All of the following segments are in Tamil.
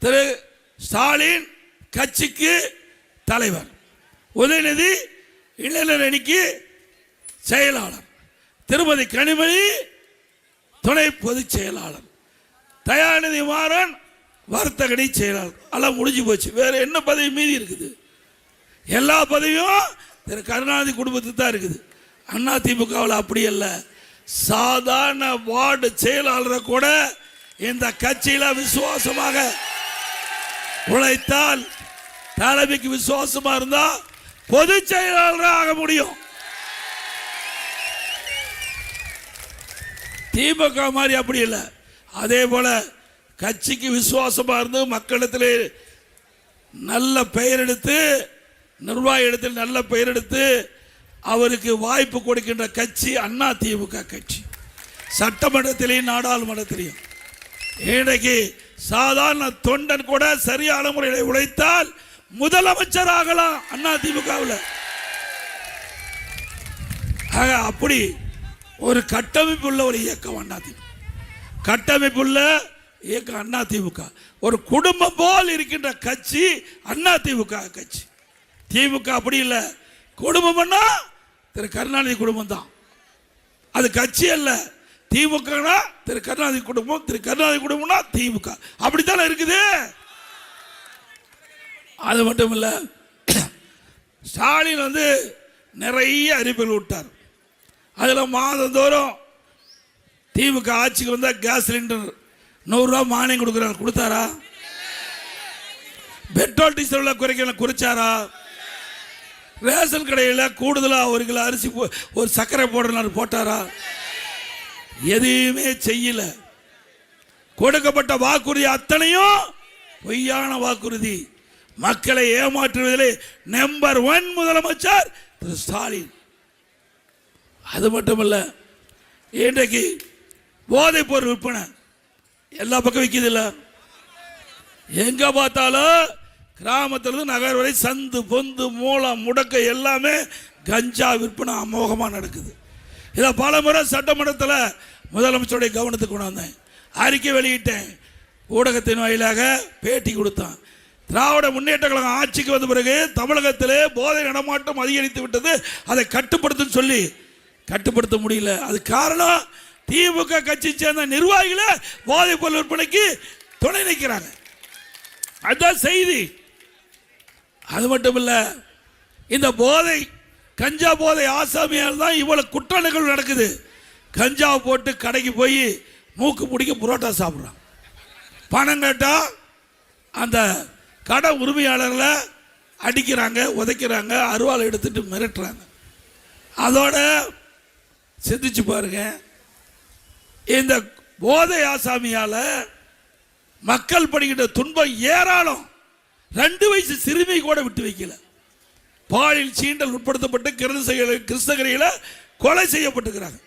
திரு ஸ்டாலின் கட்சிக்கு தலைவர், உதயநிதி இளைஞர் அணிக்கு செயலாளர், திருமதி கனிமொழி துணை பொதுச் செயலாளர், தயாநிதி மாறன் வர்த்தக அணி செயலாளர். எல்லாம் முடிஞ்சு போச்சு. வேற என்ன பதவி மீதி இருக்குது? எல்லா பதவியும் திரு கருணாநிதி குடும்பத்துக்கு தான் இருக்குது. அண்ணா திமுகவில் அப்படி அல்ல. சாதாரண வார்டு செயலாளரை கூட இந்த கட்சியில விசுவாசமாக உழைத்தால், தலைமைக்கு விசுவாசமா இருந்தா பொதுச் செயலாளராக ஆக முடியும். திமுக மாதிரி அப்படி இல்லை. அதே போல கட்சிக்கு விசுவாசமா இருந்து மக்களிடத்திலே நல்ல பெயர் எடுத்து, நிர்வாக இடத்தில் நல்ல பெயர் எடுத்து அவருக்கு வாய்ப்பு கொடுக்கின்ற கட்சி அண்ணா திமுக கட்சி. சட்டமன்றத்திலையும் நாடாளுமன்றத்திலையும் இன்றைக்கு சாதாரண தொண்டன் கூட சரியான முறையில் உழைத்தால் முதலமைச்சர் ஆகலாம் அண்ணா திமுகவில். அப்படி ஒரு கட்டமைப்புள்ள ஒரு இயக்கம் அண்ணா திமுக. கட்டமைப்புள்ள இயக்கம் அண்ணா திமுக. ஒரு குடும்பம் போல் இருக்கின்ற கட்சி அண்ணா திமுக கட்சி. திமுக அப்படி இல்லை. குடும்பம்னா திரு கருணாநிதி குடும்பம் தான், அது கட்சி அல்ல. திமுக திரு கருணாநிதி குடும்பம், திரு கருணாநிதி குடும்பம்னா திமுக. அப்படித்தானே இருக்குது. அது மட்டும் இல்ல, ஸ்டாலின் நிறைய அறிவிப்புகள் விட்டார். அதில் மாதந்தோறும் திமுக ஆட்சிக்கு வந்தா கேஸ் சிலிண்டர் 100 ரூபா மானியம் கொடுக்குறாரு. கொடுத்தாரா? Petrol diesel குறைச்சாரா? ரேஷன் கடையில் கூடுதலாக 1 கிலோ அரிசி ஒரு சர்க்கரை போட்டாரா? எதுவுமே செய்யல. கொடுக்கப்பட்ட வாக்குறுதி அத்தனையும் பொய்யான வாக்குறுதி. மக்களை ஏமாற்றுவதிலே நம்பர் 1 முதலமைச்சர் திரு ஸ்டாலின். அது மட்டுமல்ல, இன்றைக்கு போதைப் பொருள் விற்பனை எல்லா பக்கம் விற்கிது இல்ல. எங்க பார்த்தாலும் கிராமத்திலிருந்து நகர் வரை சந்து பொந்து மூலம் முடக்க எல்லாமே கஞ்சா விற்பனை அமோகமாக நடக்குது. இதை பல முறை சட்டமன்றத்தில் முதலமைச்சருடைய கவனத்துக்கு கொண்டாந்தேன், அறிக்கை வெளியிட்டேன், ஊடகத்தின் வாயிலாக பேட்டி கொடுத்தான். திராவிட முன்னேற்ற கழகம் ஆட்சிக்கு வந்த பிறகு தமிழகத்திலே போதை நடமாட்டம் அதிகரித்து விட்டது, அதை கட்டுப்படுத்த சொல்லி கட்டுப்படுத்த முடியல. அது காரணம் திமுக கட்சி சேர்ந்த நிர்வாகிகளை போதைப் பொருள் விற்பனைக்கு துணை நிற்கிறாங்க. அதுதான் செய்தி. அது மட்டும் இல்ல, இந்த போதை கஞ்சா போதை ஆசாமியால் தான் இவ்வளவு குற்ற நிகழ்வு நடக்குது. கஞ்சா போட்டு கடைக்கு போய் மூக்கு பிடிக்க புரோட்டா சாப்பிட்றான். பணம் கேட்டா அந்த கடை உரிமையாளர்களை அடிக்கிறாங்க, உதைக்கிறாங்க, அருவாள் எடுத்துட்டு மிரட்டுறாங்க. அதோட சிந்திச்சு பாருங்க, இந்த போதை ஆசாமியால மக்கள் படுகின்ற துன்பம் ஏராளம். 2 வயசு சிறுமி கூட விட்டு வைக்கல. பாலியல் சீண்டல் உட்படுத்தப்பட்டு கிருஷ்ணகிரியில கொலை செய்யப்பட்டிருக்கிறாங்க.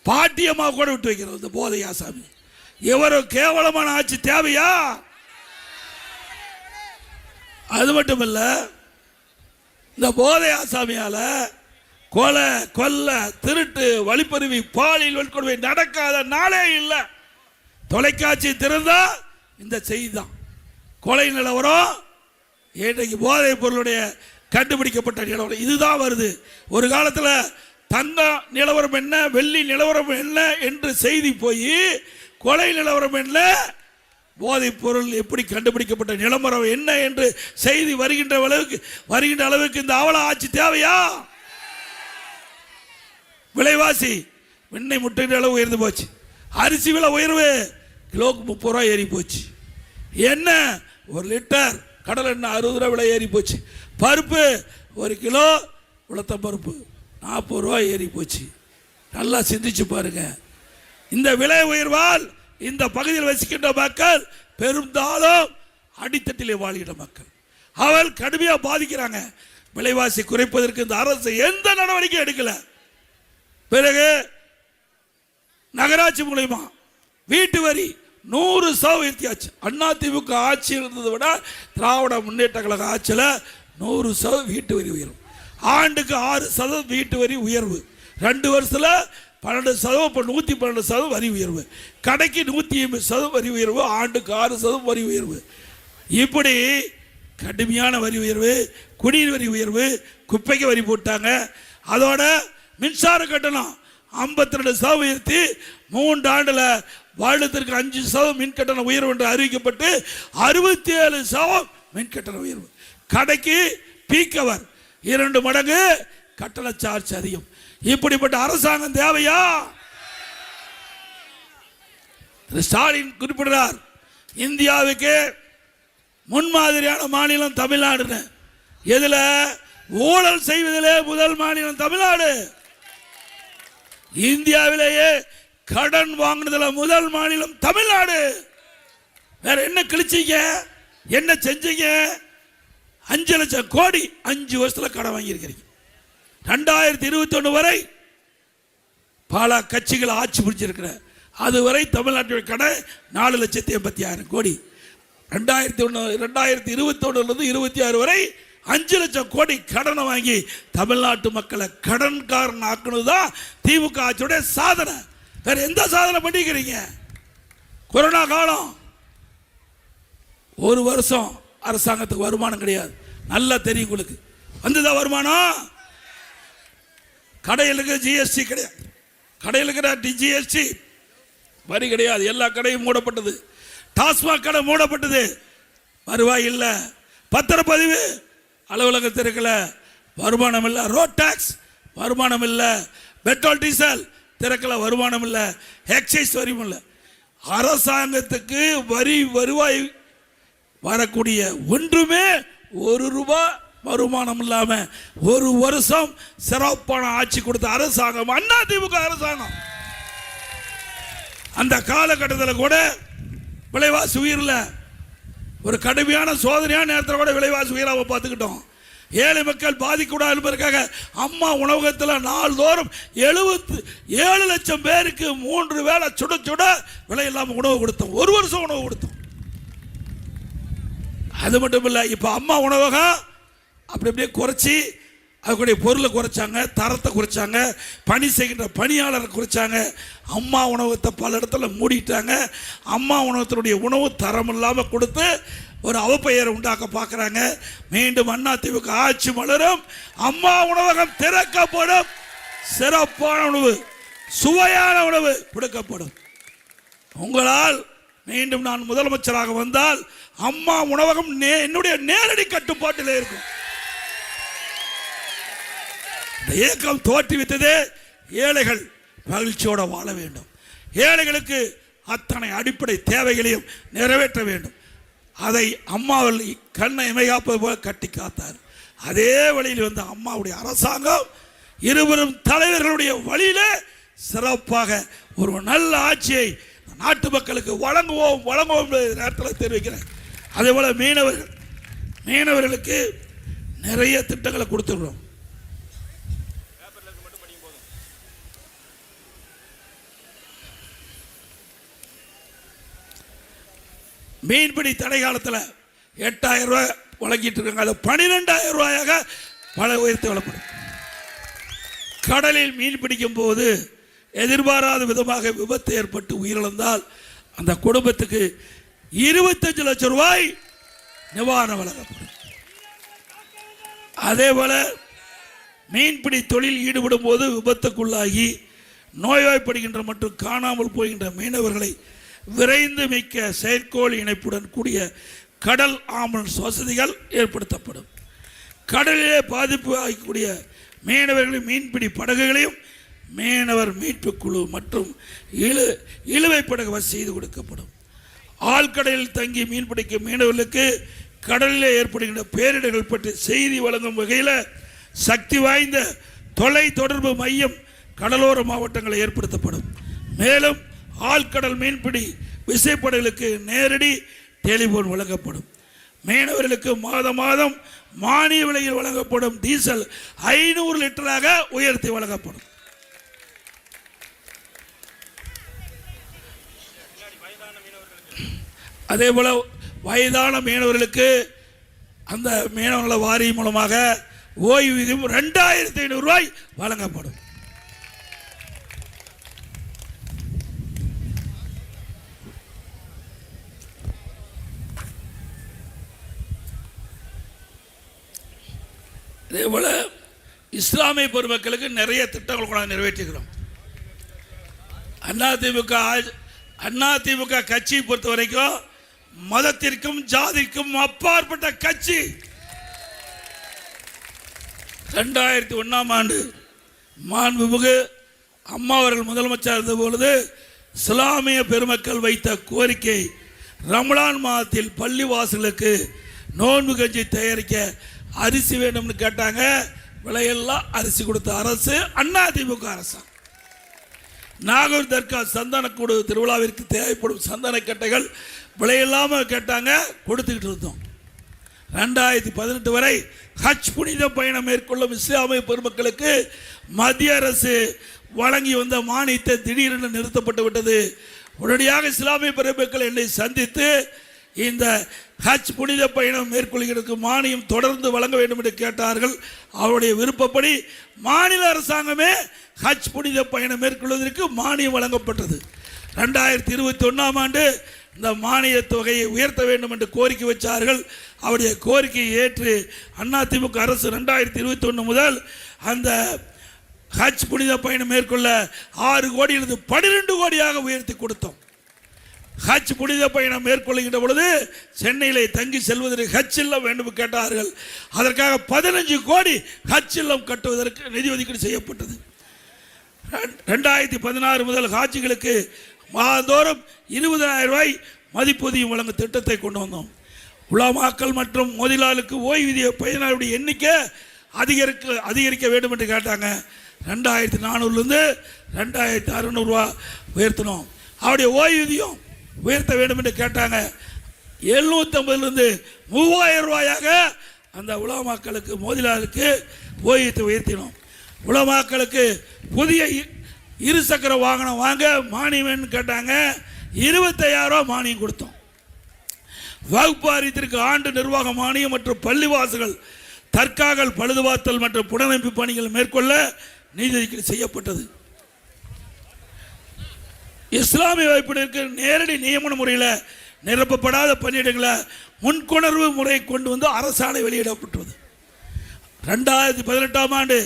பாட்டியம்மா கூட விட்டு வைக்கிறது இந்த போதை ஆசாமி. எவரோ கேவலமான ஆட்சி தேவையா? அது மட்டும் இல்ல, இந்த போதை ஆசாமியால கொலை, கொல்ல, திருட்டு, வழிப்பறிவு, பாலியல் வன்கொடுமை நடக்காத நாளே இல்லை. தொலைக்காட்சி திறந்தா இந்த செய்தி தான். கொலை நிலவரம், இன்றைக்கு போதைப் பொருளுடைய கண்டுபிடிக்கப்பட்ட நிலவரம் இதுதான் வருது. ஒரு காலத்தில் தங்க நிலவரம் என்ன, வெள்ளி நிலவரம் என்ன என்று செய்தி போய் கொலை நிலவரம் என்ன, போதைப் பொருள் எப்படி கண்டுபிடிக்கப்பட்ட நிலவரம் என்ன என்று செய்தி வருகின்ற அளவுக்கு இந்த அவல ஆட்சி தேவையா? விலைவாசி வெண்ணை முட்டை அளவு உயர்ந்து போச்சு. அரிசி விலை உயர்வு கிலோக்கு 30 ரூபாய் ஏறி போச்சு. என்ன 1 லிட்டர் கடல் எண்ணெய் 60 ரூபாய் விலை ஏறி போச்சு. பருப்பு 1 கிலோ உளுத்தம் பருப்பு 40 ரூபாய் ஏறி போச்சு. நல்லா சிந்திச்சு பாருங்க. இந்த விலை உயர்வால் இந்த பகுதியில் வசிக்கின்ற மக்கள் பெரும்பாலும் அடித்தட்டிலே வாழ்கிற மக்கள் அவள் கடுமையாக பாதிக்கிறாங்க. விலைவாசி குறைப்பதற்கு இந்த அரசு எந்த நடவடிக்கை எடுக்கல. பிறகு நகராட்சி மூலமா வீட்டு வரி 100% உயர்த்தியாச்சு. அண்ணா திமுக ஆட்சி இருந்ததை விட திராவிட முன்னேற்ற கழக ஆட்சியில் 100% வீட்டு வரி உயர்வு. ஆண்டுக்கு 6% வீட்டு வரி உயர்வு. 2 வருஷத்துல 12% இப்போ 112% வரி உயர்வு, கடைக்கு 180% வரி உயர்வு, ஆண்டுக்கு 6% வரி உயர்வு. இப்படி கடுமையான வரி உயர்வு, குடிநீர் வரி உயர்வு, குப்பைக்கு வரி போட்டாங்க. அதோட மின்சார கட்டணம் 52% உயர்த்தி 3 ஆண்டுல வருடத்திற்கு 5% மின் கட்டண உயர்வு என்று அறிவிக்கப்பட்டு 67% மின் கட்டண உயர்வு. கடைக்கு பீக்கவர் 2 மடங்கு கட்டண சார்ஜ் அதிகம். இப்படிப்பட்ட அரசாங்கம் தேவையா? ஸ்டாலின் குறிப்பிடுறார், இந்தியாவுக்கு முன்மாதிரியான மாநிலம் தமிழ்நாடு. எதுல ஊழல் செய்வதிலே முதல் மாநிலம் தமிழ்நாடு. இந்தியாவிலேயே கடன் வாங்கினதுல முதல் மாநிலம் தமிழ்நாடு. வேற என்ன கிழிச்சீங்க, என்ன செஞ்சீங்க? 5 லட்சம் கோடி 5 வருஷத்துல கடன் வாங்கியிருக்கிறீங்க. 2021 வரை பல கட்சிகள் ஆட்சி பிடிச்சிருக்கிற அதுவரை தமிழ்நாட்டுடைய கடன் 4,86,000 கோடி. 2021 26 வரை 5 லட்சம் கோடி கடனை வாங்கி தமிழ்நாட்டு மக்களை கடன்காரன் ஆக்குனதுதான் திமுக ஆட்சியுடைய சாதனை. வேற எந்த சாதனை பண்ணிக்கிறீங்க? கொரோனா காலம் 1 வருஷம் அரசாங்கத்துக்கு வருமானம் கிடையாது, நல்லா தெரியும் உங்களுக்கு. வந்ததா வருமானம்? கடையிலுக்கு ஜிஎஸ்டி கிடையாது, கடையிலுக்கு ஜிஎஸ்டி வரி கிடையாது, எல்லா கடையும் மூடப்பட்டது. டாஸ்மாக் கடை மூடப்பட்டது, வருவாய் இல்லை. பத்திரப்பதிவு அலுவலகத்திற்குல வருமானம் இல்லை. ரோட் டாக்ஸ் வருமானம் இல்லை. பெட்ரோல் டீசல் திறக்கல, வருமானம் இல்லை. எக்ஸைஸ் வரியும் இல்லை. அரசாங்கத்துக்கு வருவாய் வரக்கூடிய ஒன்றுமே 1 ரூபாய் வருமானம் இல்லாம 1 வருஷம் சிறப்பான ஆட்சி கொடுத்த அரசாங்கம் அதிமுக அரசாங்கம். அந்த காலகட்டத்தில் கூட விலைவாசி உயர்ல ஒரு கடுமையான சோதனையான நேரத்தில் கூட விலைவாசி உயராம பார்த்துக்கிட்டோம். ஏழை மக்கள் பாதிக்கூடாது என்பதற்காக அம்மா உணவகத்தில் நாள்தோறும் 77 லட்சம் பேருக்கு 3 வேளை சுட சுட விலை இல்லாமல் உணவு கொடுத்தோம். 1 வருஷம் உணவு கொடுத்தோம். அது மட்டும் இல்லை, இப்போ அம்மா உணவகம் அப்படி அப்படியே குறைச்சி அதுக்குடைய பொருளை குறைச்சாங்க, தரத்தை குறைச்சாங்க, பணி செய்கின்ற பணியாளரை குறைச்சாங்க. அம்மா உணவகத்தை பல இடத்துல மூடிட்டாங்க. அம்மா உணவகத்தினுடைய உணவு தரம் இல்லாமல் கொடுத்து ஒரு அவப்பெயரை உண்டாக்க பார்க்குறாங்க. மீண்டும் அதிமுக ஆட்சி மலரும், அம்மா உணவகம் திறக்கப்படும், சிறப்பான உணவு, சுவையான உணவு கொடுக்கப்படும். உங்களால் மீண்டும் நான் முதலமைச்சராக வந்தால் அம்மா உணவகம் என்னுடைய நேரடி கட்டுப்பாட்டில் இருக்கும். இந்த இயக்கம் தோற்றுவித்தது ஏழைகள் மகிழ்ச்சியோட வாழ வேண்டும், ஏழைகளுக்கு அத்தனை அடிப்படை தேவைகளையும் நிறைவேற்ற வேண்டும். அதை அம்மாவில் கண்ணை இமைகாப்பது போல கட்டி காத்தார். அதே வழியில் வந்த அம்மாவுடைய அரசாங்கம் இருவரும் தலைவர்களுடைய வழியிலே சிறப்பாக ஒரு நல்ல ஆட்சியை நாட்டு மக்களுக்கு வழங்குவோம் நேரத்தில் தெரிவிக்கிறேன். அதே போல மீனவர்களுக்கு நிறைய திட்டங்களை கொடுத்துடுறோம். மீன்பிடி தடை காலத்தில் 8,000 ரூபாய் வழங்கிட்டு இருக்காங்க, அது 12,000 ரூபாயாக பல உயர்த்தி வழங்கப்படும். கடலில் மீன் பிடிக்கும் போது எதிர்பாராத விதமாக விபத்து ஏற்பட்டு உயிரிழந்தால் அந்த குடும்பத்துக்கு 25 லட்சம் ரூபாய் நிவாரணம் வழங்கப்படும். அதே போல மீன்பிடி தொழில் ஈடுபடும் போது விபத்துக்குள்ளாகி நோய்வாய்ப்படுகின்ற மற்றும் காணாமல் போகின்ற மீனவர்களை விரைந்து மீட்க செயற்கோள் இணைப்புடன் கூடிய கடல் ஆம்புலன்ஸ் வசதிகள் ஏற்படுத்தப்படும். கடலிலே பாதிப்பு ஆகக்கூடிய மீனவர்களின் மீன்பிடி படகுகளையும் மீனவர் மீட்பு குழு மற்றும் இழுவை படகு வசதி செய்து கொடுக்கப்படும். ஆழ்கடலில் தங்கி மீன்பிடிக்கும் மீனவர்களுக்கு கடலிலே ஏற்படுகின்ற பேரிடர்கள் பற்றி செய்தி வழங்கும் வகையில் சக்தி வாய்ந்த தொலை தொடர்பு மையம் கடலோர மாவட்டங்களில் ஏற்படுத்தப்படும். மேலும் ஆழ்கடல் மீன்பிடி விசைப்படகுகளுக்கு நேரடி டெலிபோன் வழங்கப்படும். மீனவர்களுக்கு மாதம் மானிய விலையில் வழங்கப்படும் டீசல் 500 லிட்டராக உயர்த்தி வழங்கப்படும். அதே போல வயதான மீனவர்களுக்கு அந்த மீனவர்கள வாரியம் மூலமாக ஓய்வூதியம் 2,500 ரூபாய் வழங்கப்படும். அதே போல் இஸ்லாமிய பெருமக்களுக்கு நிறைய திட்டங்கள் கூட நிறைவேற்றுகிறோம். அதிமுக கட்சியை பொறுத்த வரைக்கும் மதத்திற்கும் ஜாதிக்கும் அப்பாற்பட்ட கட்சி. 2001ஆம் ஆண்டு மாண்புமிகு அம்மா அவர்கள் முதலமைச்சர் இருந்த பொழுது இஸ்லாமிய பெருமக்கள் வைத்த கோரிக்கை, ரமலான் மாதத்தில் பள்ளிவாசலுக்கு நோன்பு கஞ்சி தயாரிக்க அரிசி வேண்டும்னு கேட்டாங்க. விலையெல்லாம் அரிசி கொடுத்த அரசு அதிமுக அரசு. நாகூர் தர்கா சந்தனக்கூடு திருவிழாவிற்கு தேவைப்படும் சந்தன கட்டைகள் விலையில்லாமல் கேட்டாங்க, கொடுத்துக்கிட்டு இருந்தோம். 2018 வரை ஹஜ் புனித பயணம் மேற்கொள்ளும் இஸ்லாமிய பெருமக்களுக்கு மத்திய அரசு வழங்கி வந்த மானியத்தை திடீரென நிறுத்தப்பட்டு விட்டது. உடனடியாக இஸ்லாமிய பெருமக்கள் என்னை சந்தித்து இந்த ஹஜ் புனித பயணம் மேற்கொள்கிறதுக்கு மானியம் தொடர்ந்து வழங்க வேண்டும் என்று கேட்டார்கள். அவருடைய விருப்பப்படி மாநில அரசாங்கமே ஹஜ் புனித பயணம் மேற்கொள்வதற்கு மானியம் வழங்கப்பட்டது. 2021ஆம் ஆண்டு இந்த மானிய தொகையை உயர்த்த வேண்டும் என்று கோரிக்கை வச்சார்கள். அவருடைய கோரிக்கையை ஏற்று அதிமுக அரசு 2021 முதல் அந்த ஹஜ் புனித பயணம் மேற்கொள்ள 6 கோடியிலிருந்து 12 கோடியாக உயர்த்தி கொடுத்தோம். ஹஜ் புனித பயணம் மேற்கொள்கின்ற பொழுது சென்னையிலே தங்கி செல்வதற்கு ஹஜ் இல்லம் வேண்டும் கேட்டார்கள். அதற்காக 15 கோடி ஹஜ் இல்லம் கட்டுவதற்கு நிதி ஒதுக்கீடு செய்யப்பட்டது. 2016 முதல் ஹாஜிகளுக்கு மாதந்தோறும் 20,000 ரூபாய் மதிப்பூதியம் வழங்கும் திட்டத்தை கொண்டு வந்தோம். உலமாக்கள் மற்றும் மோதிலாலுக்கு ஓய்வூதிய பயனாளருடைய எண்ணிக்கை அதிகரிக்க வேண்டும் என்று கேட்டாங்க. 2400லிருந்து 2600 ரூபா உயர்த்தினோம். அவருடைய ஓய்வூதியம் உயர்த்த வேண்டும் என்று கேட்டாங்க. 750லிருந்து 3000 ரூபாயாக அந்த உலமாக்களுக்கு மோதிலாலுக்கு ஓய்வூதியத்தை உயர்த்தினோம். உலமாக்களுக்கு புதிய இருசக்கர வாகனம் வாங்க மானியம் கேட்டாங்க. 25,000 ரூபா மானியம் கொடுத்தோம். வகுப்பு வாரியத்திற்கு ஆண்டு நிர்வாக மானியம் மற்றும் பள்ளிவாசல்கள் தற்காகள் பழுதுபார்த்தல் மற்றும் புனரமைப்பு பணிகள் மேற்கொள்ள நிதி ஒதுக்கீடு செய்யப்பட்டது. இஸ்லாமிய வகுப்பினருக்கு நேரடி நியமன முறையில் நிரப்பப்படாத பணியிடங்களை முன்கொணர்வு முறை கொண்டு வந்து அரசாணை வெளியிடப்பட்டது. 2018ஆம் ஆண்டு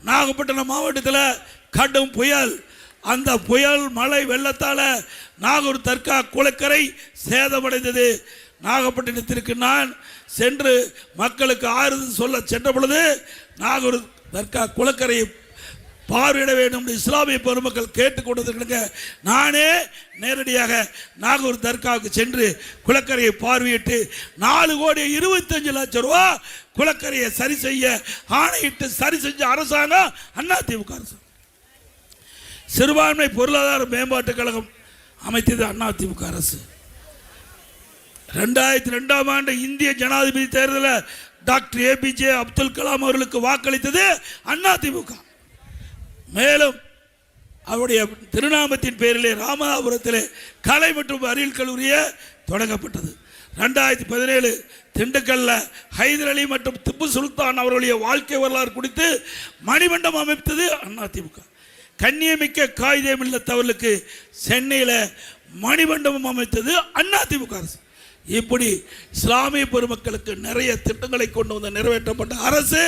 நாகப்பட்டினம் மாவட்டத்தில் கடும் புயல். அந்த புயல் மழை வெள்ளத்தால் நாகூர் தர்கா குளக்கரை சேதமடைந்தது. நாகப்பட்டினத்திற்கு நான் சென்று மக்களுக்கு ஆறுதல் சொல்ல சென்ற பொழுது நாகூர் தர்கா குளக்கரையை பார்வையிட வேண்டும் இஸ்லாமிய பெருமக்கள் கேட்டுக்கொண்டதற்கு நானே நேரடியாக நாகூர் தர்காவுக்கு சென்று குளக்கரையை பார்வையிட்டு 4,25,00,000 ரூபா குளக்கரையை சரி செய்ய ஆணையிட்டு சரி செஞ்ச அரசாங்கம் அதிமுக அரசு. சிறுபான்மை பொருளாதார மேம்பாட்டுக் கழகம் அமைத்தது அதிமுக அரசு. 2002ஆம் ஆண்டு இந்திய ஜனாதிபதி தேர்தலில் டாக்டர் APJ அப்துல் கலாம் அவர்களுக்கு வாக்களித்தது அதிமுக. மேலும் அவருடைய திருநாமத்தின் பேரிலே ராமநாதபுரத்திலே கலை மற்றும் அறிவியல் கல்லூரியை தொடங்கப்பட்டது. 2017 திண்டுக்கல்ல ஹைதர் அலி மற்றும் திப்பு சுல்தான் அவர்களுடைய வாழ்க்கை வரலாறு குறித்து மணிமண்டபம் அமைத்தது அதிமுக. கண்ணியமிக்க காகிதம் இல்லத்தவர்களுக்கு சென்னையில் மணிமண்டபம் அமைத்தது அதிமுக அரசு. இப்படி இஸ்லாமிய பெருமக்களுக்கு நிறைய திட்டங்களை கொண்டு வந்து நிறைவேற்றப்பட்ட அரசு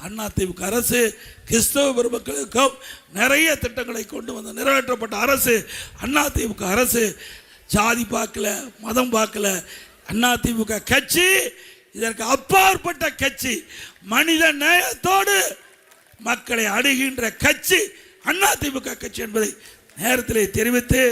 அதிமுக அரசு. கிறிஸ்தவ பெருமக்களுக்கும் நிறைய திட்டங்களை கொண்டு வந்து நிறைவேற்றப்பட்ட அரசு அதிமுக அரசு. ஜாதி பார்க்கல, மதம் பார்க்கல. அதிமுக கட்சி இதற்கு அப்பாற்பட்ட கட்சி. மனித நேயத்தோடு மக்களை அணுகின்ற கட்சி அதிமுக கட்சி என்பதை நேரத்திலே தெரிவித்து